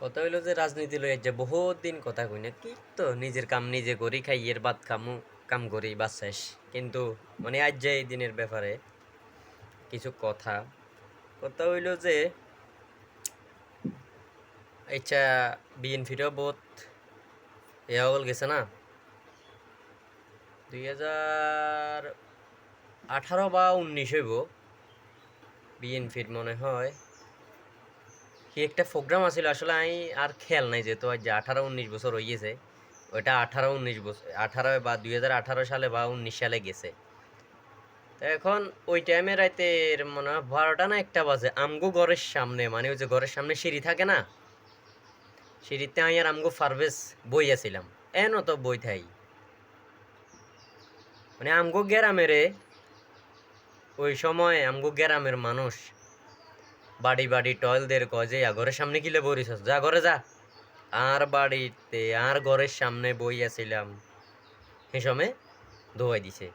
কথা হইলো যে রাজনীতি লইয়া যে বহুত দিন কথা কই না কি তো নিজের কাম নিজে করি খাইয়ের ভাত খামু কাম করি বাস শেষ। কিন্তু মানে আজ যে এই দিনের ব্যাপারে কিছু কথা কথা হইলো যে আচ্ছা বিএনপিটাও বহুত ইয়া হল গেছে না 2018 বা 19 হইব বিএনপির মনে হয় কি একটা প্রোগ্রাম আছিল আসলে আমি আর খেয়াল নাই যেহেতু আজ যে 18-19 বছর হয়ে গেছে ওইটা 18-19 বছর 18 বা 2018 সালে বা 19 সালে গেছে। তো এখন ওই টাইমে রাইতের মনে হয় 12টা না 1টা বাজে আমগো ঘরের সামনে মানে ওই যে ঘরের সামনে সিঁড়ি থাকে না সিঁড়িতে আমি আর আমগো ফারভেজ বইয়াছিলাম এন তো বই থাই মানে আমগো গ্রামের ওই সময় আমগো গ্রামের মানুষ বাড়ি বাড়ি টয়লদের কয় যে ঘরের সামনে কিলে বইরিস যা ঘরে যা আর বাড়িতে আর ঘরের সামনে বইয়াছিলাম সে সময় ধোয়াই দিছে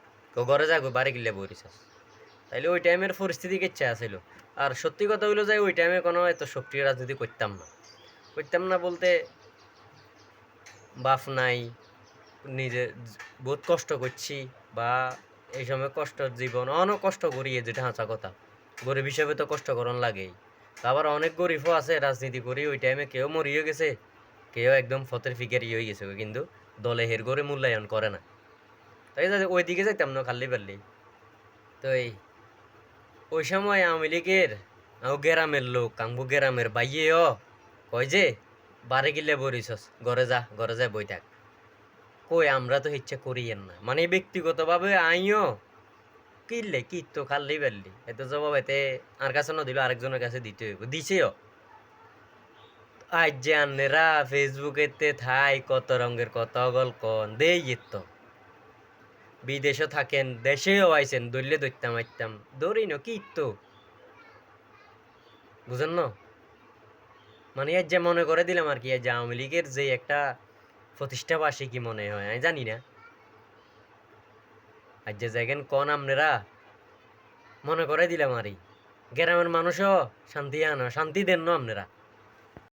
ঘরে যা বাড়ি কিলে বইরিস তাইলে ওই টাইমের পরিস্থিতি কেচ্ছা আছিল। আর সত্যি কথা হইলো যে ওই টাইমে কোনো এত সক্রিয় রাজনীতি করতাম না বলতে বাপ নাই নিজে বহুত কষ্ট করছি বা এই সময় কষ্টর জীবন অনেক কষ্ট করিয়ে যেটা হাঁচা কথা গরিব হিসেবে তো কষ্ট করন লাগেই। আবার অনেক গরিবও আছে রাজনীতি করি ওই টাইমে কেউ মরিয়ে গেছে কেউ একদম ফতের ফিকারি হয়ে গেছে কিন্তু দলে হের করে মূল্যায়ন করে না। তাই ওই দিকে যাইতাম না খাল্লি পাল্লি। তো ওই সময় আওয়ামী লীগের গ্রামের লোক আঙ্গু গ্রামের বাইয়েও কয় যে বারে গিলে বরিছস ঘরে যা বই থাক কই আমরা তো ইচ্ছা করিয়েন না মানে ব্যক্তিগতভাবে আইও কিনলে কি তো খাল্লি পারলি এত জবাব এতে আর কাছে না দিল আরেকজনের কাছে দিতে হইব দিছেও। আজ যে আন্নেরা ফেসবুকেতে থাই কত রঙের কত গল্প দেই তো বিদেশে থাকেন দেশেও আইছেন দৈল্যে দৈত্যাম আইতাম দৌড়ি ন কি তো বুঝেন না মানে আজ যে মনে করে দিলাম আর কি আজ আওয়ামী লীগের যে একটা প্রতিষ্ঠা বার্ষিকী মনে হয় আমি জানি না আজ যে জায়গান কন আপনারা মনে করে দিলাম আরই গ্রামের মানুষও শান্তি আনো শান্তি দেন না আপনারা